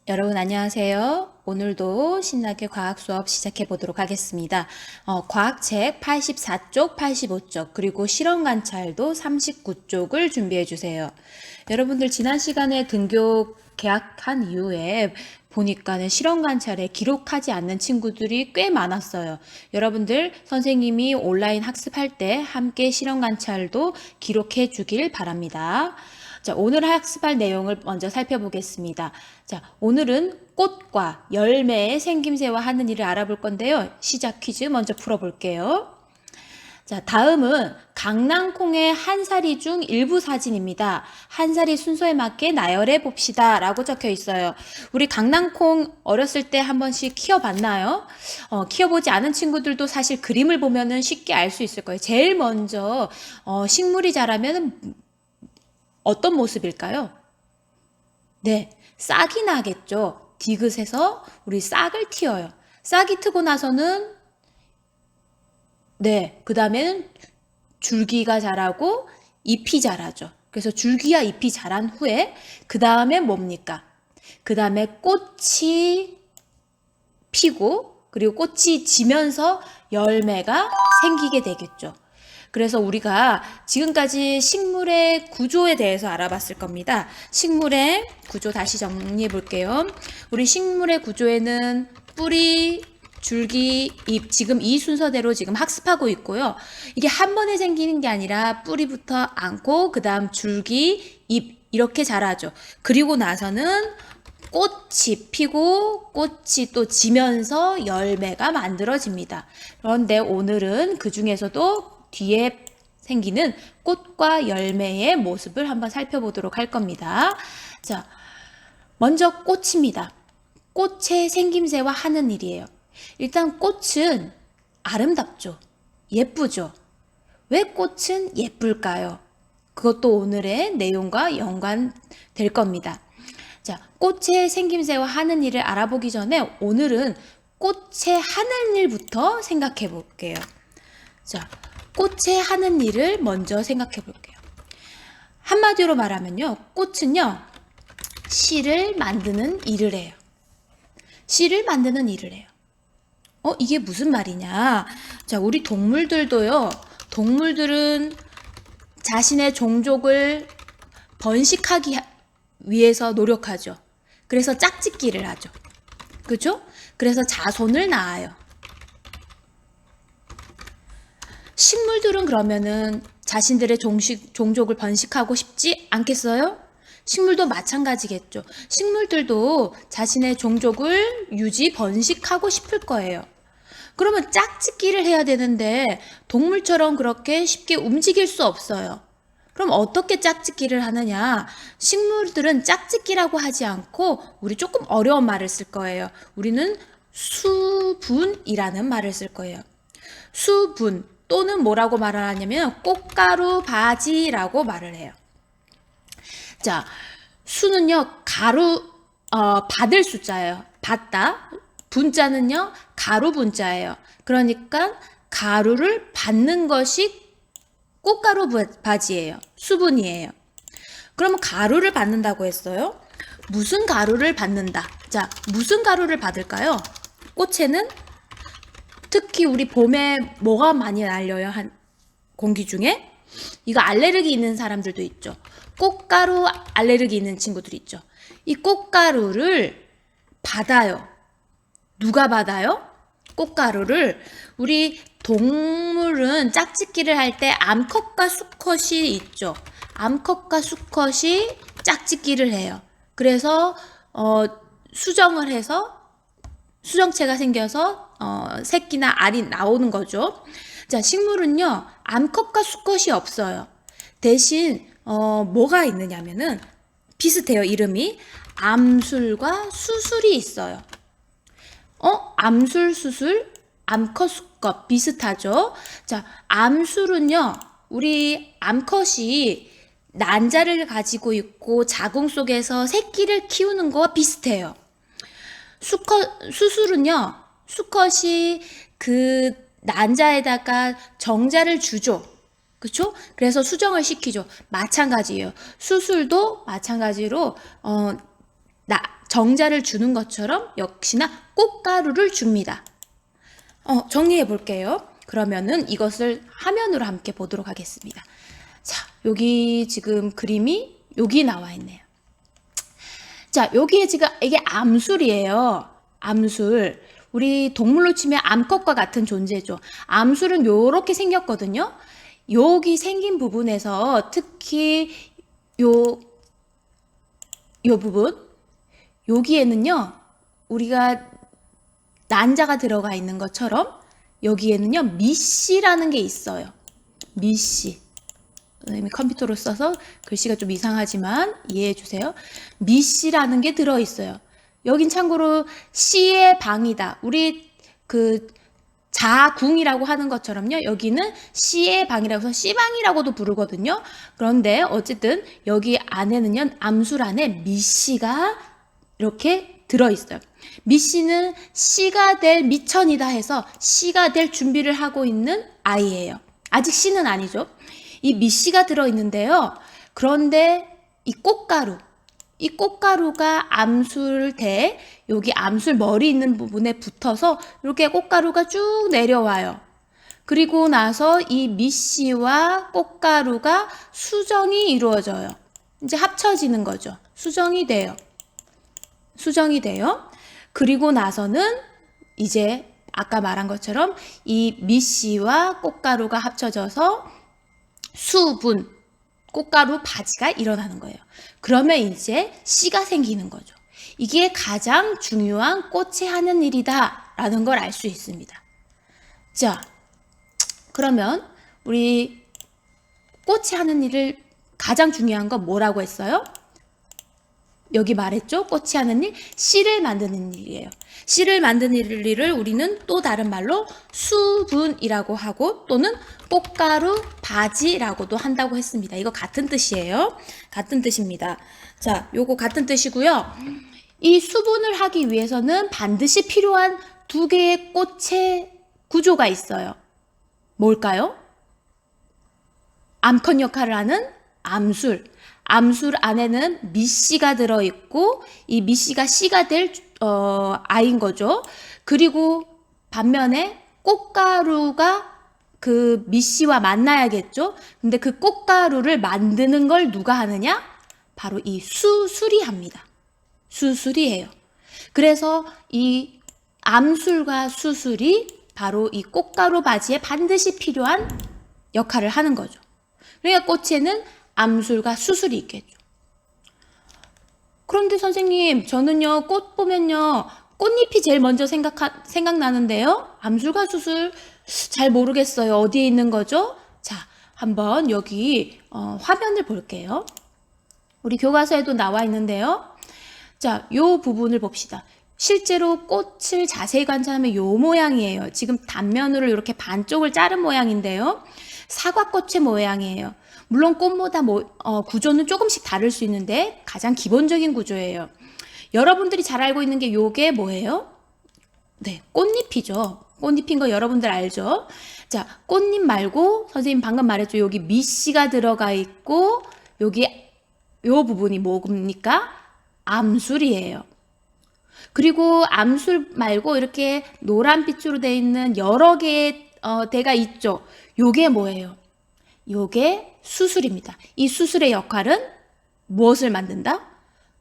여러분 안녕하세요. 오늘도 신나게 과학 수업 시작해 보도록 하겠습니다. 과학책 84쪽, 85쪽, 그리고 실험 관찰도 39쪽을 준비해 주세요. 여러분들 지난 시간에 등교 개학한 이후에 보니까는 실험 관찰에 기록하지 않는 친구들이 꽤 많았어요. 여러분들 선생님이 온라인 학습할 때 함께 실험 관찰도 기록해 주길 바랍니다. 자, 오늘 학습할 내용을 먼저 살펴보겠습니다. 자, 오늘은 꽃과 열매의 생김새와 하는 일을 알아볼 건데요. 시작 퀴즈 먼저 풀어볼게요. 자, 다음은 강낭콩의 한 사리 중 일부 사진입니다. 한 사리 순서에 맞게 나열해 봅시다 라고 적혀 있어요. 우리 강낭콩 어렸을 때 한 번씩 키워봤나요? 키워보지 않은 친구들도 사실 그림을 보면은 쉽게 알 수 있을 거예요. 제일 먼저 식물이 자라면 어떤 모습일까요? 네, 싹이 나겠죠. 디귿에서 우리 싹을 틔워요. 싹이 트고 나서는 네, 그 다음에는 줄기가 자라고 잎이 자라죠. 그래서 줄기와 잎이 자란 후에 그 다음에 뭡니까? 그 다음에 꽃이 피고 그리고 꽃이 지면서 열매가 생기게 되겠죠. 그래서 우리가 지금까지 식물의 구조에 대해서 알아봤을 겁니다. 식물의 구조 다시 정리해 볼게요. 우리 식물의 구조에는 뿌리, 줄기, 잎, 지금 이 순서대로 지금 학습하고 있고요. 이게 한 번에 생기는 게 아니라 뿌리부터 않고 그 다음 줄기, 잎 이렇게 자라죠. 그리고 나서는 꽃이 피고 꽃이 또 지면서 열매가 만들어집니다. 그런데 오늘은 그 중에서도 뒤에 생기는 꽃과 열매의 모습을 한번 살펴보도록 할 겁니다. 자, 먼저 꽃입니다. 꽃의 생김새와 하는 일이에요. 일단 꽃은 아름답죠. 예쁘죠. 왜 꽃은 예쁠까요? 그것도 오늘의 내용과 연관될 겁니다. 자, 꽃의 생김새와 하는 일을 알아보기 전에 오늘은 꽃의 하는 일부터 생각해 볼게요. 자, 꽃의 하는 일을 먼저 생각해 볼게요. 한마디로 말하면요, 꽃은요, 씨를 만드는 일을 해요. 씨를 만드는 일을 해요. 이게 무슨 말이냐? 자, 우리 동물들도요, 동물들은 자신의 종족을 번식하기 위해서 노력하죠. 그래서 짝짓기를 하죠. 그죠? 그래서 자손을 낳아요. 식물들은 그러면은 자신들의 종족을 번식하고 싶지 않겠어요? 식물도 마찬가지겠죠. 식물들도 자신의 종족을 유지, 번식하고 싶을 거예요. 그러면 짝짓기를 해야 되는데 동물처럼 그렇게 쉽게 움직일 수 없어요. 그럼 어떻게 짝짓기를 하느냐? 식물들은 짝짓기라고 하지 않고 우리 조금 어려운 말을 쓸 거예요. 우리는 수분이라는 말을 쓸 거예요. 수분 또는 뭐라고 말을 하냐면 꽃가루 바지라고 말을 해요. 자, 수는요, 받을 숫자예요. 받다. 분자는요, 가루 분자예요. 그러니까 가루를 받는 것이 꽃가루 바지예요. 수분이에요. 그러면 가루를 받는다고 했어요. 무슨 가루를 받는다? 자, 무슨 가루를 받을까요? 꽃에는 특히 우리 봄에 뭐가 많이 날려요? 공기 중에? 이거 알레르기 있는 사람들도 있죠. 꽃가루 알레르기 있는 친구들 있죠. 이 꽃가루를 받아요. 누가 받아요? 꽃가루를 우리 동물은 짝짓기를 할 때 암컷과 수컷이 있죠. 암컷과 수컷이 짝짓기를 해요. 그래서 수정을 해서 수정체가 생겨서 새끼나 알이 나오는 거죠. 자, 식물은요, 암컷과 수컷이 없어요. 대신 뭐가 있느냐면은 비슷해요. 이름이 암술과 수술이 있어요. 암술, 수술, 암컷, 수컷 비슷하죠. 자, 암술은요, 우리 암컷이 난자를 가지고 있고 자궁 속에서 새끼를 키우는 거와 비슷해요. 수술은요, 수컷이 그 난자에다가 정자를 주죠. 그쵸? 그래서 수정을 시키죠. 마찬가지예요. 수술도 마찬가지로 정자를 주는 것처럼 역시나 꽃가루를 줍니다. 정리해 볼게요. 그러면은 이것을 화면으로 함께 보도록 하겠습니다. 자, 여기 지금 그림이 여기 나와 있네요. 자, 여기에 지금 이게 암술이에요. 암술. 우리 동물로 치면 암컷과 같은 존재죠. 암술은 요렇게 생겼거든요. 여기 생긴 부분에서 특히 요 부분, 여기에는요, 우리가 난자가 들어가 있는 것처럼 여기에는요, 미씨라는 게 있어요. 미씨. 선생님이 컴퓨터로 써서 글씨가 좀 이상하지만 이해해 주세요. 미씨라는 게 들어있어요. 여긴 참고로 씨의 방이다. 우리 그 자궁이라고 하는 것처럼요. 여기는 씨의 방이라고 해서 씨방이라고도 부르거든요. 그런데 어쨌든 여기 안에는요. 암술 안에 미씨가 이렇게 들어있어요. 미씨는 씨가 될 미천이다 해서 씨가 될 준비를 하고 있는 아이예요. 아직 씨는 아니죠. 이 미씨가 들어있는데요. 그런데 이 꽃가루가 암술대, 여기 암술 머리 있는 부분에 붙어서 이렇게 꽃가루가 쭉 내려와요. 그리고 나서 이 미씨와 꽃가루가 수정이 이루어져요. 이제 합쳐지는 거죠. 수정이 돼요. 그리고 나서는 이제 아까 말한 것처럼 이 미씨와 꽃가루가 합쳐져서 수분, 꽃가루 바지가 일어나는 거예요. 그러면 이제 씨가 생기는 거죠. 이게 가장 중요한 꽃이 하는 일이다 라는 걸 알 수 있습니다. 자, 그러면 우리 꽃이 하는 일을 가장 중요한 건 뭐라고 했어요? 여기 말했죠? 꽃이 하는 일, 씨를 만드는 일이에요. 씨를 만드는 일을 우리는 또 다른 말로 수분이라고 하고 또는 꽃가루 바지라고도 한다고 했습니다. 이거 같은 뜻이에요. 같은 뜻입니다. 자, 요거 같은 뜻이고요. 이 수분을 하기 위해서는 반드시 필요한 두 개의 꽃의 구조가 있어요. 뭘까요? 암컷 역할을 하는 암술. 암술 안에는 미씨가 들어있고 이 미씨가 씨가 될 아이인 거죠. 그리고 반면에 꽃가루가 그 미씨와 만나야겠죠. 근데 그 꽃가루를 만드는 걸 누가 하느냐? 바로 이 수술이 합니다. 수술이에요. 그래서 이 암술과 수술이 바로 이 꽃가루 바지에 반드시 필요한 역할을 하는 거죠. 그러니까 꽃에는 암술과 수술이 있겠죠. 그런데 선생님, 저는요, 꽃 보면요, 꽃잎이 제일 먼저 생각나는데요. 암술과 수술 잘 모르겠어요. 어디에 있는 거죠? 자, 한번 여기 화면을 볼게요. 우리 교과서에도 나와 있는데요. 자, 요 부분을 봅시다. 실제로 꽃을 자세히 관찰하면 요 모양이에요. 지금 단면으로 이렇게 반쪽을 자른 모양인데요. 사과꽃의 모양이에요. 물론 꽃마다 구조는 조금씩 다를 수 있는데 가장 기본적인 구조예요. 여러분들이 잘 알고 있는 게 요게 뭐예요? 네, 꽃잎이죠. 꽃잎인 거 여러분들 알죠? 자, 꽃잎 말고 선생님 방금 말했죠. 여기 미씨가 들어가 있고 여기 요 부분이 뭡니까? 암술이에요. 그리고 암술 말고 이렇게 노란빛으로 되어 있는 여러 개의 대가 있죠. 요게 뭐예요? 요게 수술입니다. 이 수술의 역할은 무엇을 만든다?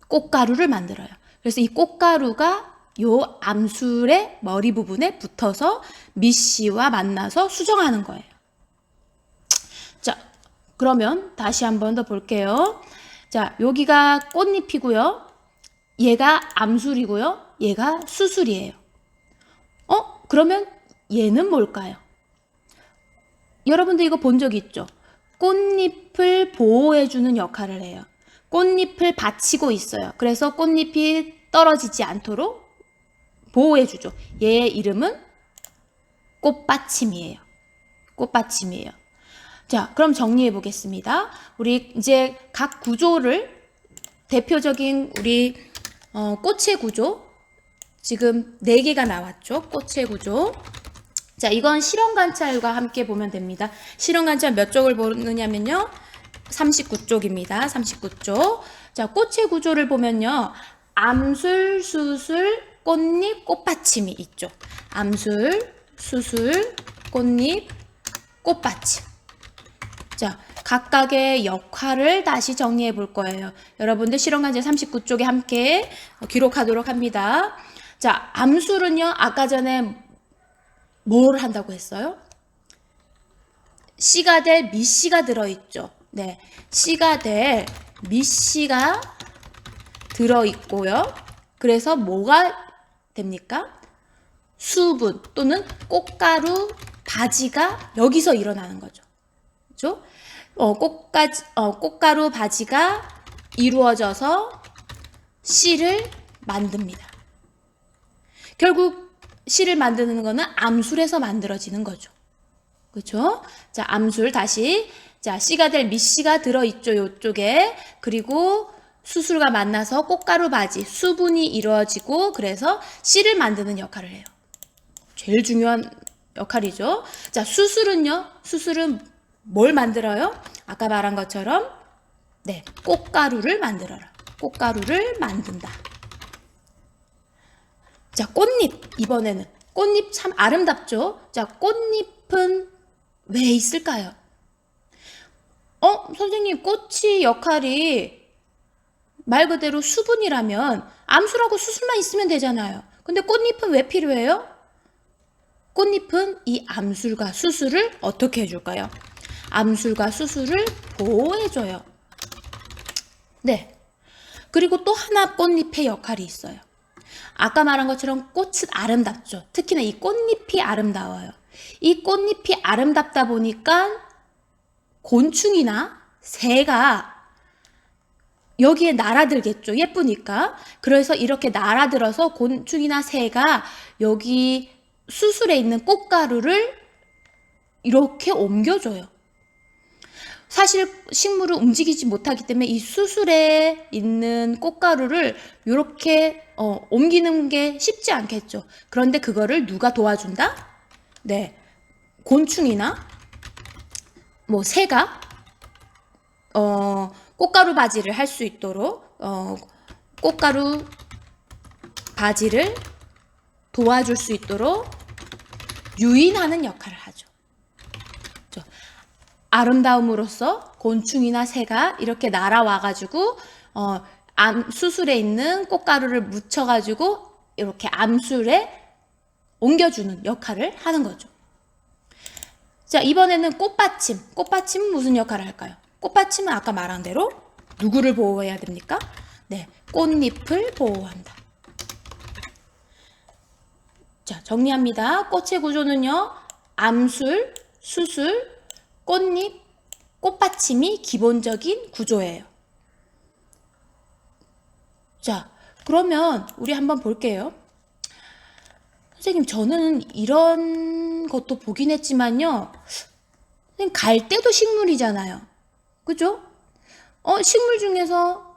꽃가루를 만들어요. 그래서 이 꽃가루가 요 암술의 머리 부분에 붙어서 미씨와 만나서 수정하는 거예요. 자, 그러면 다시 한 번 더 볼게요. 자, 여기가 꽃잎이고요. 얘가 암술이고요. 얘가 수술이에요. 그러면 얘는 뭘까요? 여러분들 이거 본 적 있죠? 꽃잎을 보호해주는 역할을 해요. 꽃잎을 받치고 있어요. 그래서 꽃잎이 떨어지지 않도록 보호해주죠. 얘의 이름은 꽃받침이에요. 꽃받침이에요. 자, 그럼 정리해 보겠습니다. 우리 이제 각 구조를 대표적인 우리 꽃의 구조 지금 4개가 나왔죠. 꽃의 구조. 자, 이건 실험 관찰과 함께 보면 됩니다. 실험 관찰 몇 쪽을 보느냐면요. 39쪽입니다. 39쪽. 자, 꽃의 구조를 보면요. 암술, 수술, 꽃잎, 꽃받침이 있죠. 암술, 수술, 꽃잎, 꽃받침. 자, 각각의 역할을 다시 정리해 볼 거예요. 여러분들 실험관제 39쪽에 함께 기록하도록 합니다. 자, 암술은요, 아까 전에 뭘 한다고 했어요? 씨가 될 미씨가 들어있죠. 네, 씨가 될 미씨가 들어있고요. 그래서 뭐가 됩니까? 수분 또는 꽃가루 바지가 여기서 일어나는 거죠. 그죠? 꽃가루 바지가 이루어져서 씨를 만듭니다. 결국 씨를 만드는 거는 암술에서 만들어지는 거죠. 그렇죠? 자, 암술 다시. 자, 씨가 될 미씨가 들어있죠. 요쪽에. 그리고 수술과 만나서 꽃가루 바지, 수분이 이루어지고 그래서 씨를 만드는 역할을 해요. 제일 중요한 역할이죠. 자, 수술은요. 수술은 뭘 만들어요? 아까 말한 것처럼 네, 꽃가루를 만들어라. 꽃가루를 만든다. 자, 꽃잎. 이번에는 꽃잎 참 아름답죠? 자, 꽃잎은 왜 있을까요? 선생님, 꽃이 역할이 말 그대로 수분이라면 암술하고 수술만 있으면 되잖아요. 근데 꽃잎은 왜 필요해요? 꽃잎은 이 암술과 수술을 어떻게 해줄까요? 암술과 수술을 보호해줘요. 네. 그리고 또 하나 꽃잎의 역할이 있어요. 아까 말한 것처럼 꽃은 아름답죠. 특히나 이 꽃잎이 아름다워요. 이 꽃잎이 아름답다 보니까 곤충이나 새가 여기에 날아들겠죠. 예쁘니까. 그래서 이렇게 날아들어서 곤충이나 새가 여기 수술에 있는 꽃가루를 이렇게 옮겨줘요. 사실 식물을 움직이지 못하기 때문에 이 수술에 있는 꽃가루를 이렇게 옮기는 게 쉽지 않겠죠. 그런데 그거를 누가 도와준다? 네, 곤충이나 뭐 새가 꽃가루 바지를 할 수 있도록 꽃가루 바지를 도와줄 수 있도록 유인하는 역할을 하죠. 아름다움으로써 곤충이나 새가 이렇게 날아와가지고 수술에 있는 꽃가루를 묻혀가지고 이렇게 암술에 옮겨주는 역할을 하는 거죠. 자, 이번에는 꽃받침. 꽃받침은 무슨 역할을 할까요? 꽃받침은 아까 말한 대로 누구를 보호해야 됩니까? 네, 꽃잎을 보호한다. 자, 정리합니다. 꽃의 구조는요. 암술, 수술, 꽃잎, 꽃받침이 기본적인 구조예요. 자, 그러면 우리 한번 볼게요. 선생님, 저는 이런 것도 보긴 했지만요. 선생님, 갈대도 식물이잖아요. 그죠? 식물 중에서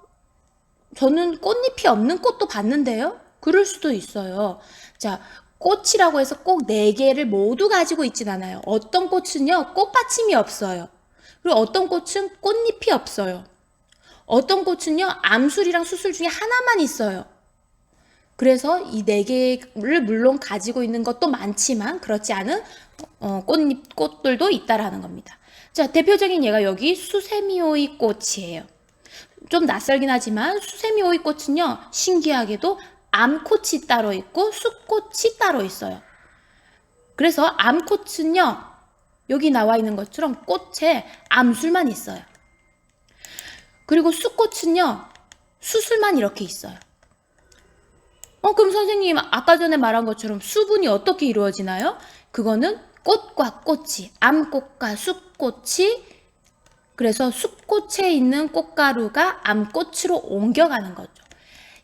저는 꽃잎이 없는 꽃도 봤는데요. 그럴 수도 있어요. 자, 꽃이라고 해서 꼭 4개를 모두 가지고 있진 않아요. 어떤 꽃은요, 꽃받침이 없어요. 그리고 어떤 꽃은 꽃잎이 없어요. 어떤 꽃은요, 암술이랑 수술 중에 하나만 있어요. 그래서 이 4개를 물론 가지고 있는 것도 많지만 그렇지 않은 꽃들도 있다라는 겁니다. 자, 대표적인 예가 여기 수세미오이 꽃이에요. 좀 낯설긴 하지만 수세미오이 꽃은요, 신기하게도 암꽃이 따로 있고 숫꽃이 따로 있어요. 그래서 암꽃은요, 여기 나와 있는 것처럼 꽃에 암술만 있어요. 그리고 숫꽃은요, 수술만 이렇게 있어요. 그럼 선생님, 아까 전에 말한 것처럼 수분이 어떻게 이루어지나요? 그거는 꽃과 꽃이, 암꽃과 숫꽃이, 그래서 숫꽃에 있는 꽃가루가 암꽃으로 옮겨가는 거죠.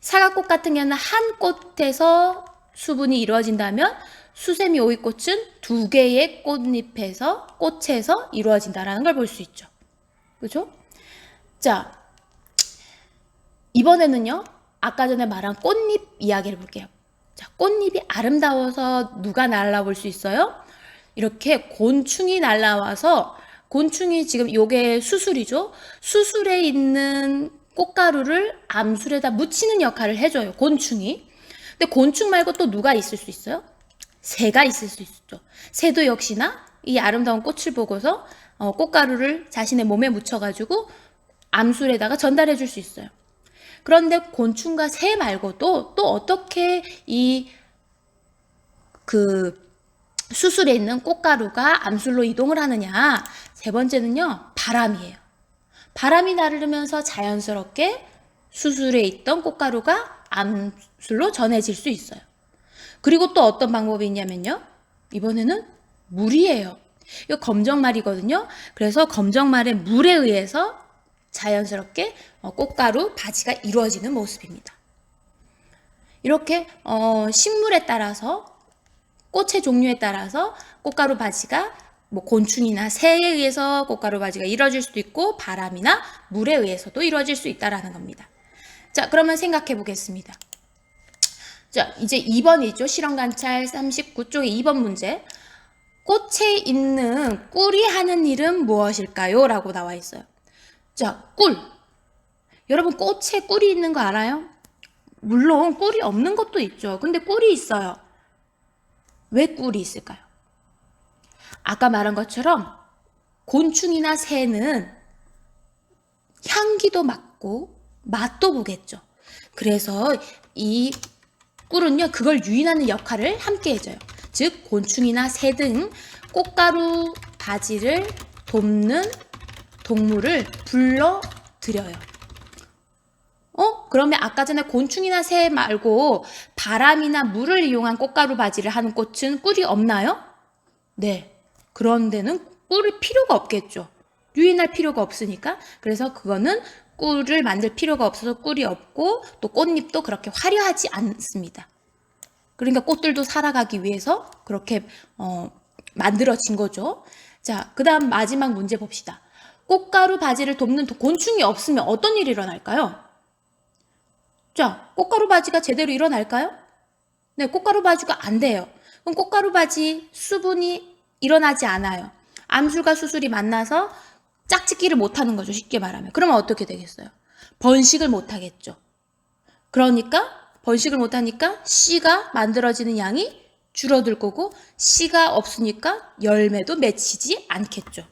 사과꽃 같은 경우는 한 꽃에서 수분이 이루어진다면 수세미 오이꽃은 2개의 꽃에서 이루어진다는 걸 볼 수 있죠. 그죠? 자, 이번에는요. 아까 전에 말한 꽃잎 이야기를 볼게요. 자, 꽃잎이 아름다워서 누가 날아볼 수 있어요? 이렇게 곤충이 날아와서 곤충이 지금 요게 수술이죠. 수술에 있는 꽃가루를 암술에다 묻히는 역할을 해줘요. 곤충이. 근데 곤충 말고 또 누가 있을 수 있어요? 새가 있을 수 있죠. 새도 역시나 이 아름다운 꽃을 보고서 꽃가루를 자신의 몸에 묻혀가지고 암술에다가 전달해 줄 수 있어요. 그런데 곤충과 새 말고도 또 어떻게 수술에 있는 꽃가루가 암술로 이동을 하느냐. 세 번째는요, 바람이에요. 바람이 날으면서 자연스럽게 수술에 있던 꽃가루가 암술로 전해질 수 있어요. 그리고 또 어떤 방법이 있냐면요, 이번에는 물이에요. 이거 검정말이거든요. 그래서 검정말의 물에 의해서 자연스럽게 꽃가루 바지가 이루어지는 모습입니다. 이렇게 식물에 따라서, 꽃의 종류에 따라서 꽃가루 바지가 곤충이나 새에 의해서 꽃가루 바지가 이루어질 수도 있고 바람이나 물에 의해서도 이루어질 수 있다는 겁니다. 자, 그러면 생각해 보겠습니다. 자, 이제 2번이죠. 실험관찰 39쪽의 2번 문제. 꽃에 있는 꿀이 하는 일은 무엇일까요? 라고 나와 있어요. 자, 꿀. 여러분, 꽃에 꿀이 있는 거 알아요? 물론 꿀이 없는 것도 있죠. 근데 꿀이 있어요. 왜 꿀이 있을까요? 아까 말한 것처럼 곤충이나 새는 향기도 맡고 맛도 보겠죠. 그래서 이 꿀은요, 그걸 유인하는 역할을 함께 해줘요. 즉, 곤충이나 새 등 꽃가루 바지를 돕는 동물을 불러들여요. 그러면 아까 전에 곤충이나 새 말고 바람이나 물을 이용한 꽃가루 바지를 하는 꽃은 꿀이 없나요? 네. 그런 데는 꿀이 필요가 없겠죠. 유인할 필요가 없으니까. 그래서 그거는 꿀을 만들 필요가 없어서 꿀이 없고 또 꽃잎도 그렇게 화려하지 않습니다. 그러니까 꽃들도 살아가기 위해서 그렇게 만들어진 거죠. 자, 그 다음 마지막 문제 봅시다. 꽃가루 바지를 돕는 곤충이 없으면 어떤 일이 일어날까요? 자, 꽃가루 바지가 제대로 일어날까요? 네, 꽃가루 바지가 안 돼요. 그럼 꽃가루 바지 수분이 일어나지 않아요. 암술과 수술이 만나서 짝짓기를 못하는 거죠. 쉽게 말하면. 그러면 어떻게 되겠어요? 번식을 못하겠죠. 그러니까 번식을 못하니까 씨가 만들어지는 양이 줄어들 거고 씨가 없으니까 열매도 맺히지 않겠죠.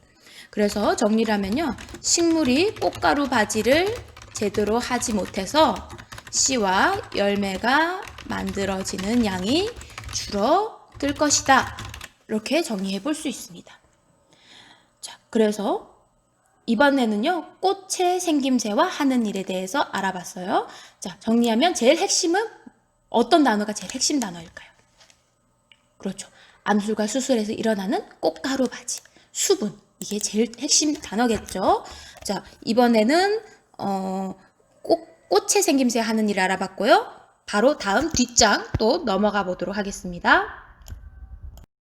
그래서 정리를 하면요. 식물이 꽃가루 바지를 제대로 하지 못해서 씨와 열매가 만들어지는 양이 줄어들 것이다. 이렇게 정리해 볼 수 있습니다. 자, 그래서 이번에는요, 꽃의 생김새와 하는 일에 대해서 알아봤어요. 자, 정리하면 제일 핵심은 어떤 단어가 제일 핵심 단어일까요? 그렇죠. 암술과 수술에서 일어나는 꽃가루 바지, 수분. 이게 제일 핵심 단어겠죠. 자, 이번에는 꽃의 생김새 하는 일을 알아봤고요. 바로 다음 뒷장 또 넘어가 보도록 하겠습니다.